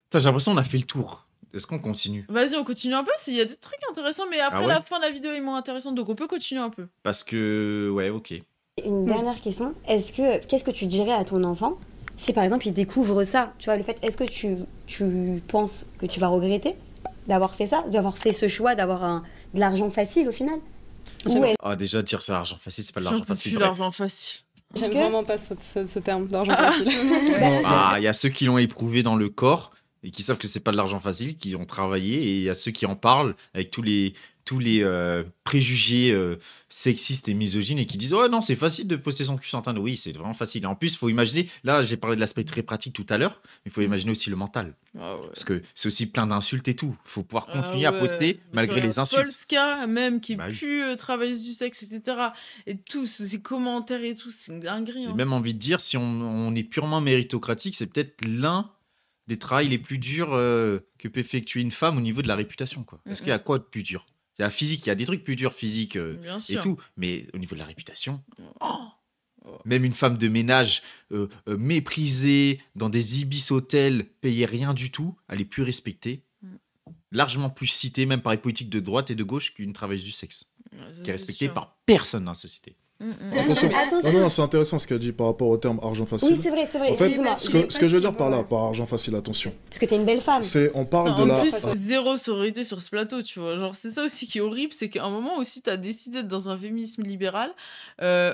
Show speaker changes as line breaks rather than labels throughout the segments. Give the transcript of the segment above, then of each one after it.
Putain, j'ai l'impression qu'on a fait le tour. Est-ce qu'on continue?
Vas-y, on continue un peu, il y a des trucs intéressants, mais après
ouais
la fin de la vidéo est moins intéressante, donc on peut continuer un peu.
Parce que... Ouais, ok.
Une dernière question, qu'est-ce que tu dirais à ton enfant si par exemple il découvre ça, tu vois, le fait, est-ce que tu penses que tu vas regretter d'avoir fait ça, d'avoir fait ce choix, d'avoir de l'argent facile au final?
Ah, déjà, dire c'est l'argent facile, c'est pas de l'argent facile.
Plus l'argent facile.
J'aime vraiment pas ce terme d'argent facile.
Ah, il y a ceux qui l'ont éprouvé dans le corps et qui savent que c'est pas de l'argent facile, qui ont travaillé, et il y a ceux qui en parlent avec tous les préjugés sexistes et misogynes et qui disent ouais non c'est facile de poster son cul sur internet. Oui, c'est vraiment facile. Et en plus, il faut imaginer, là j'ai parlé de l'aspect très pratique tout à l'heure, mais il faut imaginer aussi le mental. Parce que c'est aussi plein d'insultes et tout. Il faut pouvoir continuer à poster malgré les insultes.
Polska même qui est plus travailleuse du sexe, etc. Et tous ces commentaires et tout, c'est une dinguerie.
J'ai même envie de dire, si on est purement méritocratique, c'est peut-être l'un des travails les plus durs que peut effectuer une femme au niveau de la réputation, quoi. Parce qu'il y a quoi de plus dur? Il y a physique, il y a des trucs plus durs physiques et tout, mais au niveau de la réputation, même une femme de ménage méprisée dans des ibis hôtels, payée rien du tout, elle est plus respectée, largement plus citée même par les politiques de droite et de gauche qu'une travailleuse du sexe, qui est respectée par personne dans la société.
Attention. Non, c'est intéressant ce qu'elle dit par rapport au terme argent facile.
Oui, c'est vrai.
En fait, ce que je veux dire par là, par argent facile, attention.
Parce que t'es une belle femme.
On parle de la...
En plus, zéro sororité sur ce plateau, tu vois. Genre, c'est ça aussi qui est horrible, c'est qu'à un moment aussi, t'as décidé d'être dans un féminisme libéral.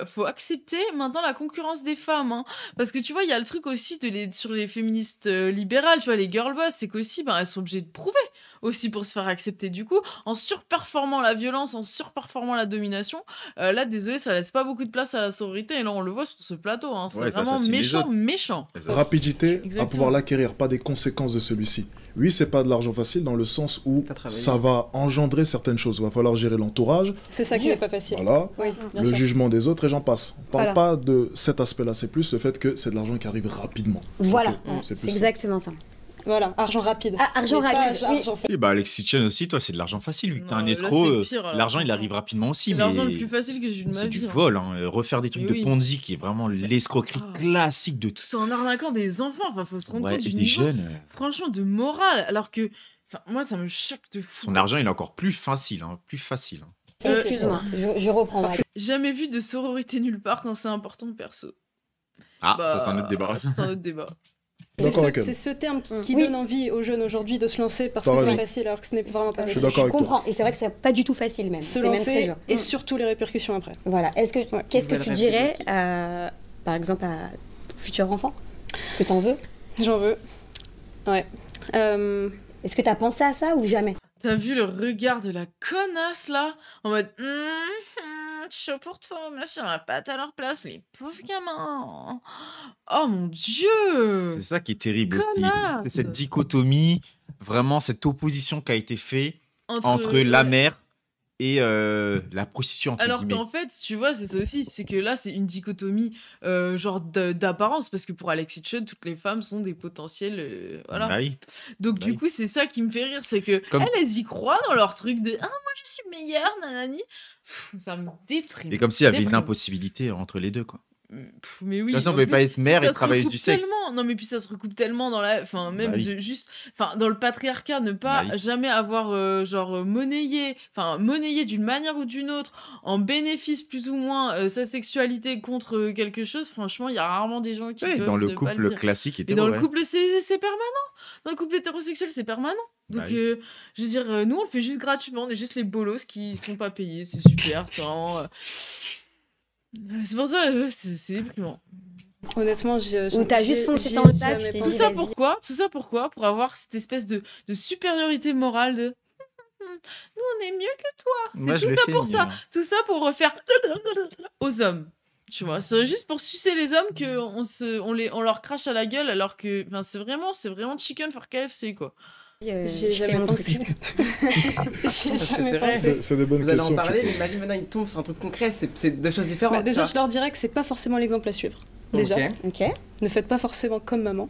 Faut accepter maintenant la concurrence des femmes. Hein. Parce que tu vois, il y a le truc aussi sur les féministes libérales, tu vois, les girl boss, c'est qu'aussi, elles sont obligées de prouver aussi pour se faire accepter. Du coup, en surperformant la violence, en surperformant la domination, là, désolé, ça laisse pas beaucoup de place à la sororité. Et là, on le voit sur ce plateau. Hein. C'est vraiment méchant.
Rapidité à pouvoir l'acquérir, pas des conséquences de celui-ci. Oui, c'est pas de l'argent facile dans le sens où ça va engendrer certaines choses. Il va falloir gérer l'entourage.
C'est ça qui n'est pas facile.
Voilà. Oui, le jugement des autres et j'en passe. On parle pas de cet aspect-là, c'est plus le fait que c'est de l'argent qui arrive rapidement.
Voilà, c'est exactement ça.
Voilà, argent rapide.
Ah, argent rapide.
Oui, Alexis Chen aussi, toi, c'est de l'argent facile. Vu que t'es un escroc, l'argent, il arrive rapidement aussi.
C'est l'argent le plus facile que j'ai eu de ma vie.
C'est du vol. Refaire des trucs de Ponzi, qui est vraiment l'escroquerie classique de tout.
Tout en arnaquant des enfants. Enfin, faut se rendre compte du
des
niveau,
jeunes.
Franchement, de morale. Alors que, moi, ça me choque de fou.
Son argent, il est encore plus facile.
Excuse-moi, je reprends.
Jamais vu de sororité nulle part quand c'est important, perso.
Ah, ça, c'est un autre débat.
C'est un autre débat.
C'est ce terme qui donne envie aux jeunes aujourd'hui de se lancer parce que c'est facile alors que ce n'est vraiment pas facile.
Je comprends, et c'est vrai que c'est pas du tout facile même.
Se lancer et surtout les répercussions après.
Voilà, qu'est-ce que tu dirais par exemple à ton futur enfant? Que t'en veux?
J'en veux, ouais.
Est-ce que t'as pensé à ça ou jamais?
T'as vu le regard de la connasse là? En mode chaud pour toi, machin, on va pas à leur place, les pauvres gamins. Oh mon Dieu!
C'est ça qui est terrible aussi. C'est cette dichotomie, vraiment cette opposition qui a été faite entre la mère et la prostitution, entre
alors
guillemets.
qu'en fait, tu vois, c'est ça aussi, c'est que là, c'est une dichotomie genre d'apparence, parce que pour Alexis Chen, toutes les femmes sont des potentiels... voilà.
Bah oui.
Donc du coup, c'est ça qui me fait rire, c'est que elles y croient dans leur truc de « Ah, moi, je suis meilleure, nanani ». Ça me déprime.
Et comme s'il y avait une impossibilité entre les deux, quoi.
Mais oui.
De toute façon, on ne pouvait pas être mère et travailler du sexe.
Non, mais puis ça se recoupe tellement dans la... Enfin, même dans le patriarcat, ne pas jamais avoir, monnayé d'une manière ou d'une autre, en bénéfice plus ou moins, sa sexualité contre quelque chose, franchement, il y a rarement des gens qui peuvent
dans le
ne
couple
pas le dire.
classique
et dans le couple, c'est permanent. Dans le couple hétérosexuel, c'est permanent. Donc, je veux dire, nous, on le fait juste gratuitement. On est juste les bolos qui sont pas payés. C'est super, c'est vraiment... C'est pour ça, c'est déprimant.
Honnêtement,
ou t'as juste foncé dans le tas,
tout ça pourquoi? Pour avoir cette espèce de supériorité morale de nous on est mieux que toi. C'est tout ça pour ça. Tout ça pour refaire aux hommes. Tu vois, c'est juste pour sucer les hommes qu'on leur crache à la gueule alors que c'est vraiment chicken for KFC quoi.
J'ai jamais pensé.
C'est des bonnes questions.
Vous allez en parler, mais imagine maintenant il tombe sur un truc concret, c'est deux choses différentes.
Déjà, je leur dirais que c'est pas forcément l'exemple à suivre. Déjà. Ne faites pas forcément comme maman.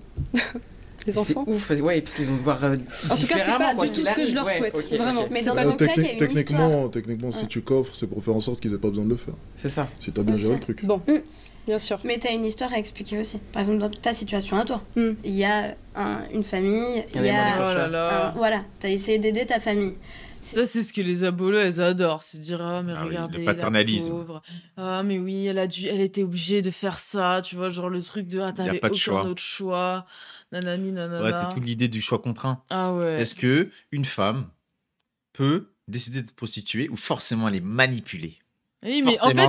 Les enfants.
C'est ouf, ouais, parce qu'ils vont voir.
En tout cas, c'est pas du tout ce que je leur souhaite. Vraiment.
Mais dans ton cas, il y a une histoire.
Techniquement, si tu coffres, c'est pour faire en sorte qu'ils aient pas besoin de le faire.
C'est ça.
Si t'as bien géré le truc.
Bon. Bien sûr.
Mais tu as une histoire à expliquer aussi. Par exemple, dans ta situation à toi, il y a une famille, il y a... voilà, tu as essayé d'aider ta famille.
Ça, c'est ce que les aboleux, elles adorent. C'est dire, ah, mais regardez,
le paternalisme.
la pauvre. Ah, mais oui, elle était obligée de faire ça. Tu vois, genre le truc de, ah, t'avais aucun autre choix. Nanani, nanana.
Ouais, c'est toute l'idée du choix contraint.
Ah ouais.
Est-ce que une femme peut décider de prostituer ou forcément elle est manipulée?
Oui, mais en fait,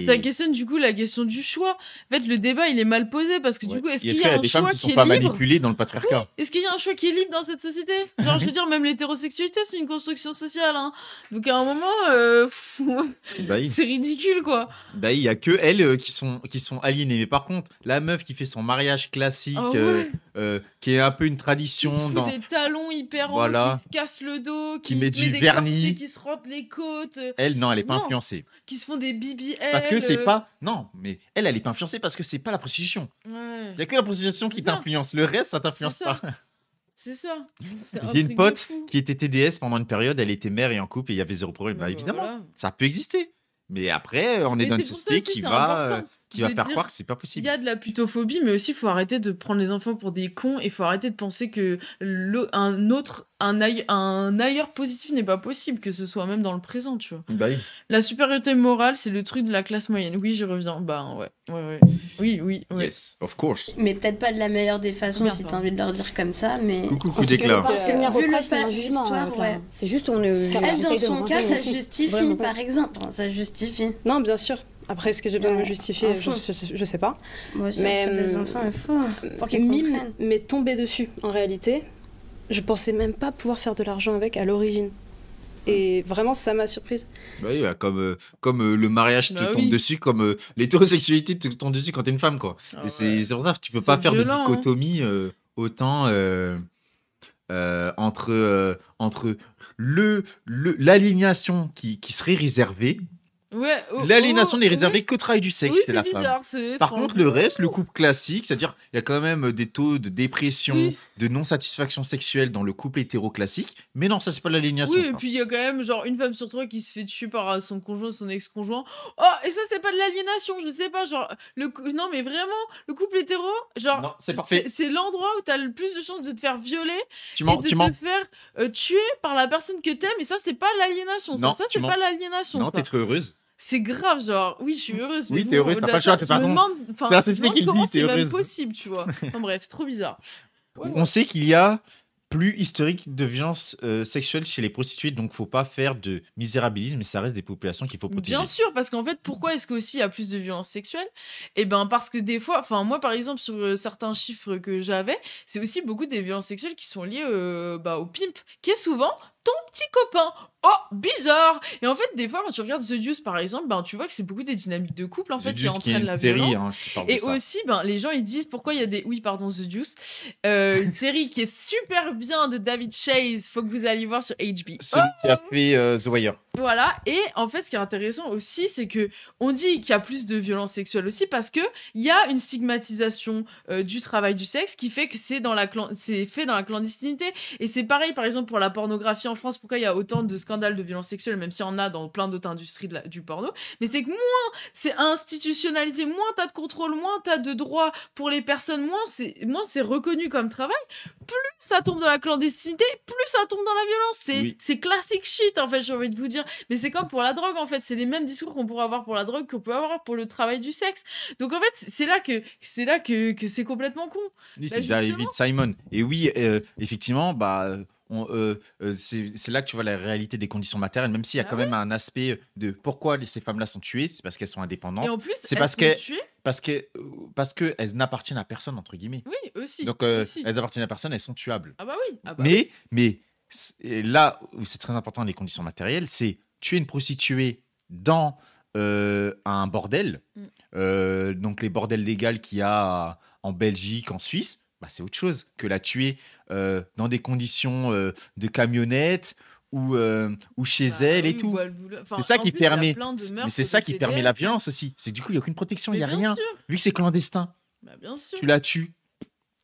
ça questionne du coup la question du choix. En fait, le débat, il est mal posé parce que du coup, est-ce qu'il y a un
des
choix
femmes
qui
sont
est
pas
libre
manipulées dans le patriarcat?
Est-ce qu'il y a un choix qui est libre dans cette société? Genre, je veux dire, même l'hétérosexualité, c'est une construction sociale. Hein. Donc, à un moment, c'est ridicule, quoi.
Bah, il y a que elles qui sont aliénées. Mais par contre, la meuf qui fait son mariage classique, qui est un peu une tradition,
qui des talons hyper hauts, qui se casse le dos,
qui met du vernis,
qui se rentre les côtes.
Elle, non, elle est pas influencée.
Qui se font des BBL.
Parce que c'est pas... Non, mais elle est pas influencée parce que c'est pas la prostitution.
Ouais.
Il y a que la prostitution qui t'influence. Le reste, ça t'influence pas.
C'est ça.
J'ai une pote qui était TDS pendant une période, elle était mère et en couple et il y avait zéro problème. Bah, évidemment, ça peut exister. Mais après, on est dans une société qui va faire croire que c'est pas possible.
Il y a de la putophobie, mais aussi il faut arrêter de prendre les enfants pour des cons et il faut arrêter de penser que un ailleurs positif n'est pas possible, que ce soit même dans le présent, tu vois.
Bah oui.
La supériorité morale, c'est le truc de la classe moyenne. Oui, j'y reviens. Bah ouais. Oui.
Yes, of course.
Mais peut-être pas de la meilleure des façons si t'as envie de leur dire comme ça, mais...
Coucou, déclare.
Vu le jugement,
c'est juste
elle, dans son cas, ça justifie, par exemple. Ça justifie.
Non, bien sûr. Après, est-ce que j'ai besoin de me justifier? Je sais pas.
Moi aussi, mais des enfants, il faut pour qu'ils comprennent.
Mais tomber dessus, en réalité, je pensais même pas pouvoir faire de l'argent avec à l'origine. Et vraiment, ça m'a surprise.
Bah oui, comme le mariage te tombe dessus, comme l'hétérosexualité te tombe dessus quand t'es une femme, quoi. Et c'est pour ça que tu peux pas faire de dichotomie autant entre l'aliénation qui serait réservée. L'aliénation n'est réservée qu'au travail du sexe de la femme. Par contre, le reste, le couple classique, c'est-à-dire il y a quand même des taux de dépression, de non-satisfaction sexuelle dans le couple hétéro classique, mais non, ça c'est pas l'aliénation.
Oui, et puis il y a quand même genre une femme sur trois qui se fait tuer par son conjoint, son ex-conjoint. Oh, et ça c'est pas de l'aliénation, je sais pas, genre non mais vraiment, le couple hétéro, genre
non, c'est parfait.
C'est l'endroit où t'as le plus de chances de te faire violer et de te faire tuer par la personne que t'aimes, et ça c'est pas l'aliénation, ça c'est pas l'aliénation.
Non, t'es très heureuse.
C'est grave, genre, oui, je suis heureuse.
Oui, t'es heureuse, t'as pas le choix, t'es pas c'est la société qui le dit, t'es heureuse.
C'est même possible, tu vois. Enfin bref, c'est trop bizarre.
On sait qu'il y a plus historique de violence sexuelle chez les prostituées, donc faut pas faire de misérabilisme, mais ça reste des populations qu'il faut protéger.
Bien sûr, parce qu'en fait, pourquoi est-ce qu'aussi il y a plus de violence sexuelle? Eh ben parce que des fois, enfin moi par exemple sur certains chiffres que j'avais, c'est aussi beaucoup des violences sexuelles qui sont liées au pimp, qui est souvent ton petit copain. Oh, bizarre! Et en fait, des fois, quand tu regardes The Deuce, par exemple, tu vois que c'est beaucoup des dynamiques de couple, en fait, qui entraînent la violence. Et aussi, les gens, ils disent pourquoi il y a des... Oui, pardon, The Deuce. Une série qui est super bien de David Chase. Faut que vous alliez voir sur HBO.
Celui qui a fait The Wire.
Voilà. Et en fait, ce qui est intéressant aussi, c'est que on dit qu'il y a plus de violence sexuelle aussi parce que il y a une stigmatisation du travail du sexe qui fait que c'est fait dans la clandestinité. Et c'est pareil, par exemple, pour la pornographie en France. Pourquoi il y a autant de scandales de violence sexuelle, même s'il y en a dans plein d'autres industries du porno, mais c'est que moins c'est institutionnalisé, moins t'as de contrôle, moins t'as de droits pour les personnes, moins c'est reconnu comme travail, plus ça tombe dans la clandestinité, plus ça tombe dans la violence. C'est classique shit, en fait, j'ai envie de vous dire. Mais c'est comme pour la drogue, en fait. C'est les mêmes discours qu'on pourrait avoir pour la drogue qu'on peut avoir pour le travail du sexe. Donc, en fait, c'est là que c'est complètement con.
Oui, c'est David Simon. Et oui, effectivement, c'est là que tu vois la réalité des conditions matérielles, même s'il y a quand même un aspect de pourquoi ces femmes-là sont tuées, c'est parce qu'elles sont indépendantes. Et
en plus,
c'est parce qu'elles n'appartiennent à personne, entre guillemets.
Oui, aussi.
Donc, elles appartiennent à personne, elles sont tuables.
Ah bah oui.
Mais là où c'est très important les conditions matérielles, c'est tuer une prostituée dans un bordel, donc les bordels légaux qu'il y a en Belgique, en Suisse. C'est autre chose que la tuer dans des conditions de camionnette ou chez elle et tout. C'est ça qui permet. Mais c'est ça qui permet la violence aussi. C'est du coup, il n'y a aucune protection, il n'y a rien. Vu que c'est clandestin,
bien sûr.
Tu la tues.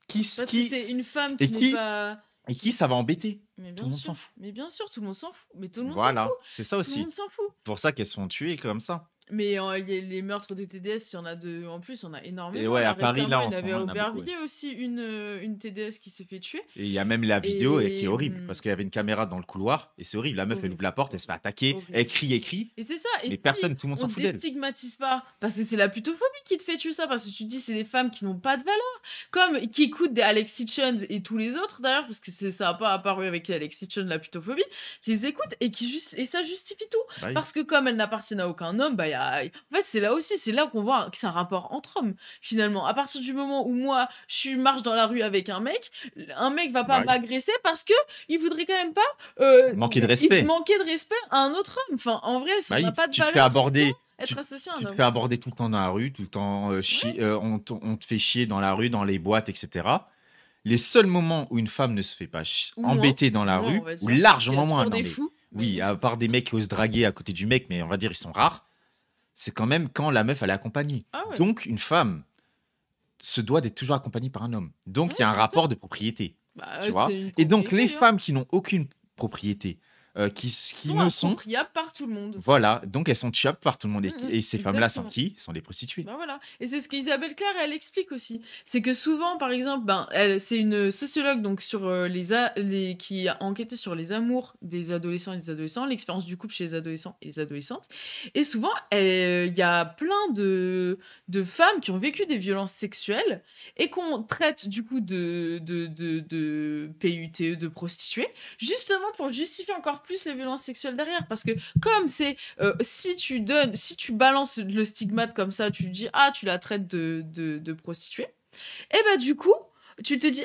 Parce que c'est une femme qui n'est pas...
Et qui ça va embêter? Tout le monde s'en fout.
Mais bien sûr, tout le monde s'en fout. Mais tout le monde
Voilà, c'est ça aussi.
Tout le monde s'en fout.
Pour ça qu'elles se font tuer comme ça.
Mais les meurtres de TDS, il y en a en plus, on a énormément.
Et ouais, à Paris, là, en
il y
ce
avait
moment,
à
il y en a beaucoup,
Aubervilliers aussi une TDS qui s'est fait tuer.
Et il y a même la vidéo qui est horrible,
Et-
parce qu'il y avait une caméra dans le couloir, et c'est horrible. La meuf, elle
Horrible.
ouvre la porte, elle se fait attaquer,
Horrible.
elle crie.
Et c'est ça. Et
Mais
si
personne, tout le monde s'en
on
fout d'elle.
déstigmatise pas, parce que c'est la putophobie qui te fait tuer ça, parce que tu te dis c'est des femmes qui n'ont pas de valeur, comme qui écoutent des Alex Hitchens et tous les autres d'ailleurs, parce que ça n'a pas apparu avec Alex Hitchens la putophobie, qui les écoutent et et ça justifie tout.
Bah oui.
Parce que comme elles n'appartiennent à aucun homme, en fait c'est là qu'on voit que c'est un rapport entre hommes finalement. À partir du moment où moi je marche dans la rue avec un mec va pas
Ouais.
m'agresser parce que il voudrait quand même pas
Manquer de respect.
manquer de respect à un autre homme. Enfin en vrai, ça
Bah
n'a
oui,
pas de
tu te
valeur.
fais aborder.
Être associé à un
Tu te
homme.
fais aborder tout le temps dans la rue, tout le temps on te fait chier dans la rue, dans les boîtes, etc. Les seuls moments où une femme ne se fait pas
Ou moins.
embêter dans la
Moins,
rue,
on va dire.
ou
Il y a
largement moins.
toujours
Non,
des
mais-
fous.
oui, à part des mecs qui osent draguer à côté du mec, mais on va dire ils sont rares, c'est quand même quand la meuf elle est accompagnée.
Ah ouais.
Donc une femme se doit d'être toujours accompagnée par un homme. Donc il y a un
c'est
rapport de propriété.
Bah,
Tu
ouais,
vois
c'est une
Et donc les
propriété, hein.
femmes qui n'ont aucune propriété, qui ne sont...
appropriables par tout le monde.
Voilà, donc elles sont tuables par tout le monde. Et ces femmes-là sont
exactement.
qui? Sont des prostituées.
Bah voilà. Et c'est ce qu'Isabelle Claire, elle explique aussi. C'est que souvent, par exemple, c'est une sociologue donc sur qui a enquêté sur les amours des adolescents et des adolescents, l'expérience du couple chez les adolescents et les adolescentes. Et souvent, il y a plein de femmes qui ont vécu des violences sexuelles et qu'on traite du coup de PUTE, de prostituées, justement pour justifier encore plus les violences sexuelles derrière. Parce que comme c'est si tu balances le stigmate comme ça, tu dis tu la traites de prostituée, et bah du coup tu te dis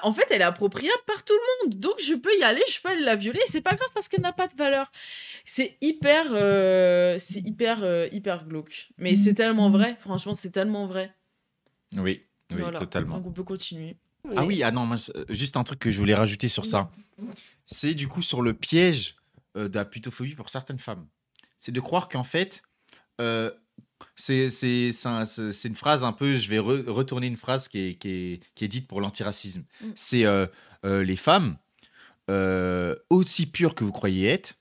en fait elle est appropriable par tout le monde, donc je peux y aller, je peux aller la violer, c'est pas grave parce qu'elle n'a pas de valeur. C'est hyper glauque, mais c'est tellement vrai, franchement c'est tellement vrai.
Oui,
Voilà.
totalement.
Donc on peut continuer.
Ah oui, non, moi, juste un truc que je voulais rajouter sur ça. C'est du coup sur le piège de la putophobie pour certaines femmes. C'est de croire qu'en fait, c'est une phrase un peu, je vais retourner une phrase qui est dite pour l'antiracisme. C'est les femmes, aussi pures que vous croyez être,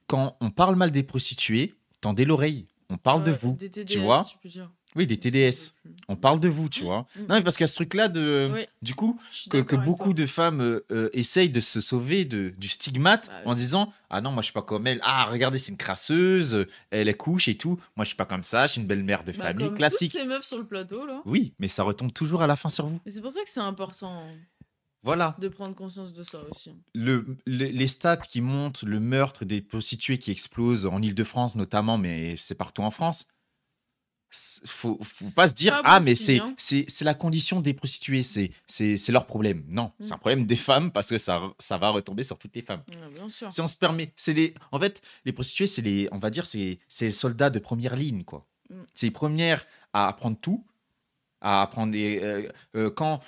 quand on parle mal des prostituées, tendez l'oreille, on parle de vous,
Des TDS,
tu vois.
tu peux dire.
Oui, des TDS. On parle de vous, tu vois. Non, mais parce qu'il y a ce truc-là du coup, que beaucoup de femmes essayent de se sauver du stigmate en disant ah non, moi je suis pas comme elle. Ah, regardez, c'est une crasseuse, elle couche et tout. Moi je suis pas comme ça, je suis une belle mère de famille
comme
classique.
toutes ces meufs sur le plateau là.
Oui, mais ça retombe toujours à la fin sur vous.
Et c'est pour ça que c'est important
Voilà.
de prendre conscience de ça aussi.
Les stats qui montrent le meurtre des prostituées qui explosent en Île-de-France notamment, mais c'est partout en France. Faut pas se dire
pas bon
mais
signe, hein.
c'est la condition des prostituées, c'est leur problème. Non, c'est un problème des femmes parce que ça va retomber sur toutes les femmes.
Bien sûr.
Si on se permet, en fait les prostituées c'est on va dire c'est les soldats de première ligne quoi. C'est les premières à apprendre tout, à apprendre quand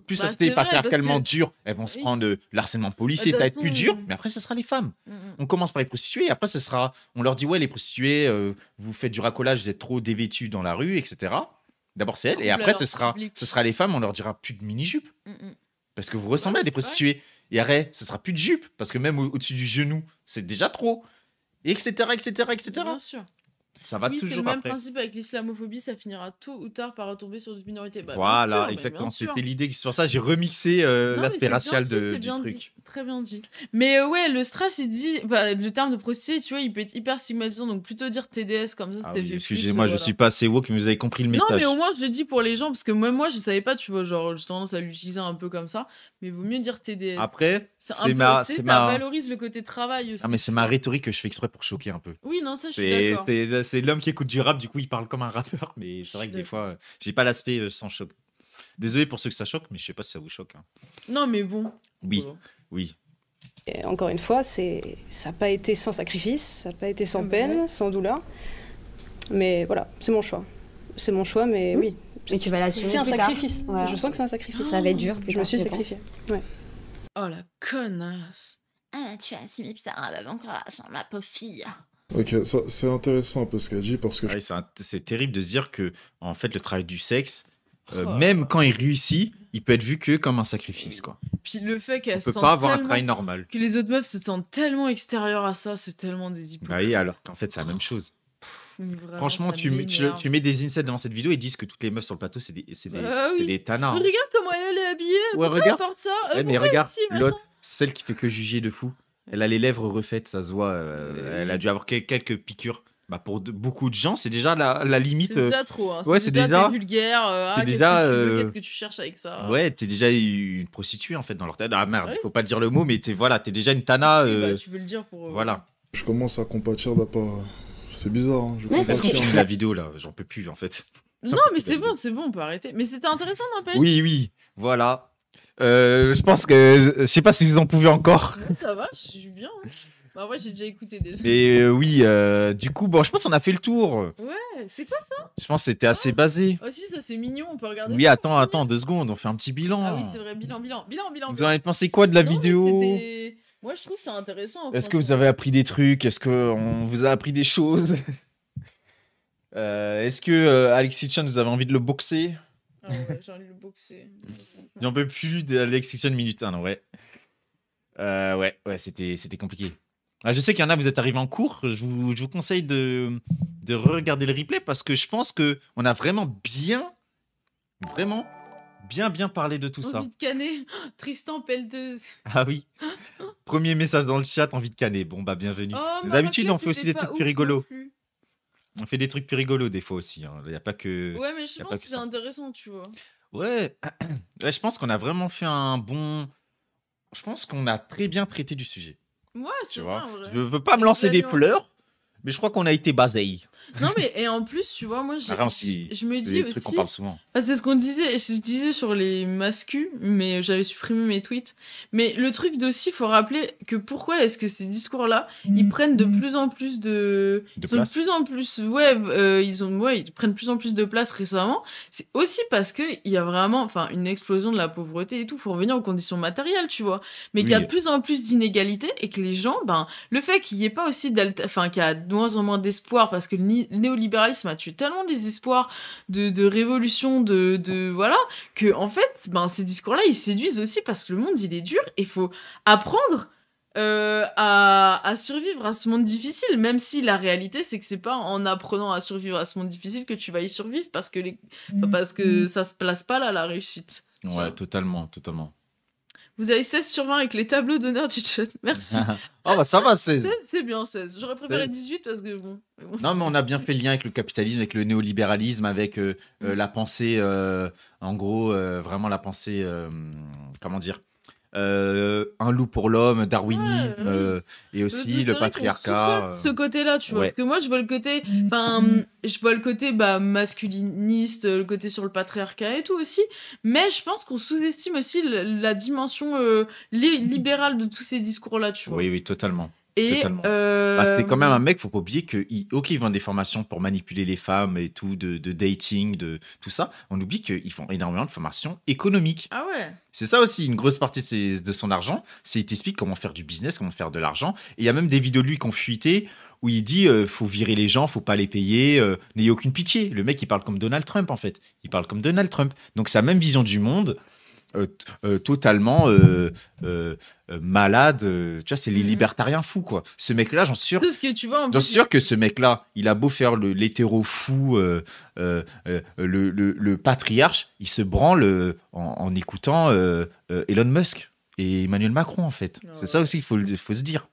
plus ça se fait patriarcalement dur, elles vont se prendre l'harcèlement policier, ça va être plus dur, mais après ce sera les femmes. On commence par les prostituées, et après on leur dit ouais les prostituées, vous faites du racolage, vous êtes trop dévêtues dans la rue, etc. D'abord c'est elles, et après ce sera les femmes, on leur dira plus de mini-jupe, parce que vous ressemblez à des prostituées. Et après ce sera plus de jupe, parce que même au-dessus du genou, c'est déjà trop, etc.
Bien sûr.
Ça va
oui,
toujours
c'est le même
après.
principe avec l'islamophobie, ça finira tôt ou tard par retomber sur une minorité.
Voilà,
sûr,
exactement.
sûr.
C'était l'idée. C'est pour ça que j'ai remixé l'aspect racial du truc.
Dit. Très bien dit. Mais ouais, le stress, il dit. Le terme de prostituée, tu vois, il peut être hyper stigmatisant. Donc plutôt dire TDS comme ça, c'était fait.
Excusez-moi, je suis pas assez woke, mais vous avez compris le message.
Non, mais au moins, je le dis pour les gens, parce que moi, je savais pas, tu vois, genre, j'ai tendance à l'utiliser un peu comme ça. Mais il vaut mieux dire TDS.
Après,
ça valorise le côté travail aussi.
Ah, mais c'est ma rhétorique que je fais exprès pour choquer un peu.
Oui, non, ça, je suis d'accord.
C'est l'homme qui écoute du rap, du coup, il parle comme un rappeur. Mais c'est vrai que des fois, j'ai pas l'aspect sans choc. Désolé pour ceux que ça choque, mais je sais pas si ça vous choque. Hein.
Non, mais bon.
Oui,
voilà.
oui.
Et encore une fois, ça n'a pas été sans sacrifice, ça n'a pas été sans peine, sans douleur. Mais voilà, c'est mon choix. C'est mon choix, mais oui.
Mais tu vas l'assumer.
C'est un
plus
sacrifice.
Voilà.
Je sens que c'est un sacrifice.
Ça va être dur.
Je me suis sacrifiée. Ouais.
Oh la connasse.
Ah, tu as assumé ça, ma pauvre fille.
Ok, c'est intéressant un peu ce qu'elle dit parce que...
Ouais, c'est terrible de se dire que en fait, le travail du sexe, même quand il réussit, il peut être vu que comme un sacrifice. Quoi.
Puis le fait qu'elle
peut pas avoir un travail normal.
Que les autres meufs se sentent tellement extérieures à ça, c'est tellement des hypocrites.
Bah oui, alors qu'en fait, c'est la même chose.
Vraiment,
Franchement,
ça
tu
m'énerve.
mets des insets devant cette vidéo et disent que toutes les meufs sur le plateau, c'est
Oui.
des tanas.
Mais
hein.
regarde comment elle est habillée.
Ouais,
Pourquoi
regarde.
elle porte ça
Ouais, mais
Pourquoi
regarde,
si, machin
l'autre, celle qui fait que juger de fou. Elle a les lèvres refaites, ça se voit. Elle a dû avoir quelques piqûres. Bah, pour beaucoup de gens, c'est déjà la limite.
C'est déjà trop. Hein.
Ouais,
c'est déjà t'es vulgaire.
t'es
Qu'est-ce
déjà,
que tu veux Qu'est-ce que tu cherches avec ça
Ouais, t'es déjà une prostituée en fait dans leur tête. Ah merde,
Ouais.
faut pas dire le mot, mais t'es déjà une tana.
Si, bah, tu veux le dire pour.
Voilà.
Je commence à compatir là pas. C'est bizarre. Hein.
Mais
Est-ce qu'on
compatis,
finit la vidéo là? J'en peux plus en fait.
Non, mais c'est bon, on peut arrêter. Mais c'était intéressant, n'empêche.
Oui, voilà. Je pense que. Je sais pas si vous en pouvez encore.
Non, ça va, je suis bien. Hein. Bah, ouais, j'ai déjà écouté déjà.
Mais oui, du coup, bon, je pense qu'on a fait le tour.
Ouais, c'est quoi ça?
Je pense que c'était assez basé.
Oh, si, ça c'est mignon, on peut regarder.
Oui,
ça.
attends, 2 secondes, on fait un petit bilan.
Ah oui, c'est vrai, bilan.
Vous en avez pensé quoi de la
Non, mais
vidéo?
c'était- Moi, je trouve ça intéressant.
Est-ce que vous
franchement.
avez appris des trucs? Est-ce qu'on vous a appris des choses? Est-ce que Alexis Chan, vous avez envie de le boxer?
Ah ouais, j'ai envie de le boxer.
J'en peux plus d'Alexis Chan minute 1, ouais. Ouais, c'était compliqué. Ah, je sais qu'il y en a, vous êtes arrivés en cours. Je vous conseille de regarder le replay parce que je pense qu'on a vraiment bien parlé de tout ça.
Envie de canner. Tristan pelleteuse.
Ah oui. Premier message dans le chat, envie de canner. Bon, bah, bienvenue.
Oh, ma
D'habitude, on
raclette
fait aussi
était
des
pas
trucs plus
ouf non
rigolos.
plus.
On fait des trucs plus rigolos des fois aussi. Il n'y a pas que.
Ouais, mais je
y a pas
pense
que
que c'est
ça.
intéressant, tu vois.
Ouais. Ouais, je pense qu'on a vraiment fait un bon. Je pense qu'on a très bien traité du sujet.
Ouais,
Tu
c'est vrai,
vois.
en vrai.
Je veux pas me
Et
lancer
vous
des
allez en-
fleurs, mais je crois qu'on a été basé.
Non, mais et en plus, tu vois, moi, je me
C'est
dis
des
aussi.
trucs qu'on parle souvent.
Enfin, c'est ce qu'on disait, je disais sur les mascus, mais j'avais supprimé mes tweets. Mais le truc d'aussi, il faut rappeler que pourquoi est-ce que ces discours-là, ils prennent de plus en plus de ils sont
place.
de plus en plus, ils prennent de plus en plus de place récemment. C'est aussi parce que il y a vraiment, enfin, une explosion de la pauvreté et tout. Faut revenir aux conditions matérielles, tu vois. Mais qu'il y a
Oui.
de plus en plus d'inégalités et que les gens, ben, le fait qu'il y ait pas aussi enfin, qu'il y a de moins en moins d'espoir parce que le néolibéralisme a tué tellement les espoirs de révolution, voilà, que en fait, ben, ces discours-là, ils séduisent aussi parce que le monde, il est dur et il faut apprendre à survivre à ce monde difficile, même si la réalité, c'est que c'est pas en apprenant à survivre à ce monde difficile que tu vas y survivre parce que ça se place pas là, la réussite.
Ouais, totalement.
Vous avez 16/20 avec les tableaux d'honneur du chat. Merci.
Oh, bah ça va, 16.
C'est bien 16. J'aurais préféré
16.
18 parce que bon.
Non, mais on a bien fait le lien avec le capitalisme, avec le néolibéralisme, avec la pensée, en gros, vraiment la pensée, comment dire, un loup pour l'homme, darwinisme,
Ouais,
et aussi
C'est
le
vrai qu'on
patriarcat.
sous-cote ce côté-là, tu vois.
ouais.
Parce que moi, je vois le côté, je vois le côté masculiniste, le côté sur le patriarcat et tout aussi. Mais je pense qu'on sous-estime aussi la dimension libérale de tous ces discours-là, tu vois.
Oui, totalement.
Et
Totalement. Bah, c'était quand même un mec, faut pas oublier qu'ils vendent des formations pour manipuler les femmes et tout, de dating, de tout ça. On oublie qu'ils font énormément de formations économiques.
Ah ouais.
C'est ça aussi, une grosse partie de son argent, c'est il t'explique comment faire du business, comment faire de l'argent. Et il y a même des vidéos de lui qui ont fuité où il dit faut virer les gens, faut pas les payer, n'ayez aucune pitié. Le mec, il parle comme Donald Trump en fait. Il parle comme Donald Trump. Donc sa même vision du monde. Totalement malade, tu vois, c'est les libertariens fous quoi. Ce mec-là, j'en suis sûr.
Sauf que tu vois,
J'en suis sûr que ce mec-là, il a beau faire l'hétéro fou, le patriarche, il se branle en écoutant Elon Musk et Emmanuel Macron en fait. C'est ça aussi qu'il faut se dire.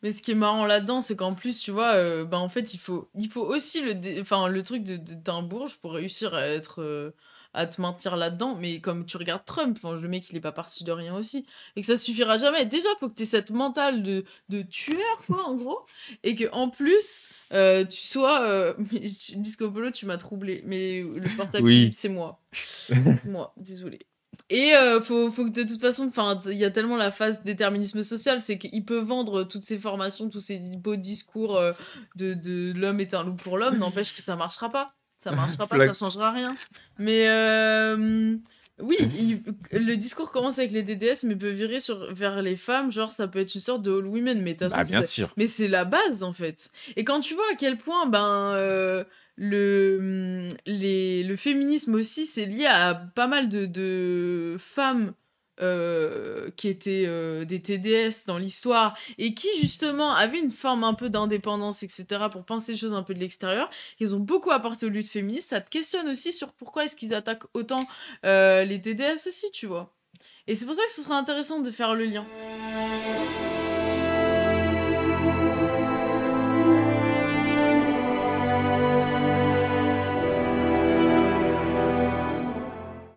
Mais ce qui est marrant là-dedans, c'est qu'en plus, tu vois, en fait, il faut aussi le truc d'un bourge pour réussir à être à te maintenir là-dedans. Mais comme tu regardes Trump, le mec, il est pas parti de rien aussi. Et que ça suffira jamais. Déjà, faut que tu aies cette mentale de tueur, quoi, en gros. Et que en plus, tu sois... Disco Polo, tu m'as troublé. Mais le portable,
Oui.
c'est moi. C'est moi, désolé. Et faut que de toute façon, il y a tellement la phase déterminisme social, c'est qu'il peut vendre toutes ces formations, tous ces beaux discours de l'homme est un loup pour l'homme, n'empêche que ça marchera pas. Ça marchera pas, ça changera rien. Mais oui, le discours commence avec les DDS, mais peut virer vers les femmes, genre ça peut être une sorte de all women, mais
bien sûr.
Mais c'est la base en fait. Et quand tu vois à quel point le féminisme aussi, c'est lié à pas mal de femmes qui étaient des TDS dans l'histoire et qui justement avaient une forme un peu d'indépendance, etc., pour penser les choses un peu de l'extérieur. Ils ont beaucoup apporté aux luttes féministes. Ça te questionne aussi sur pourquoi est-ce qu'ils attaquent autant les TDS aussi, tu vois. Et c'est pour ça que ce serait intéressant de faire le lien.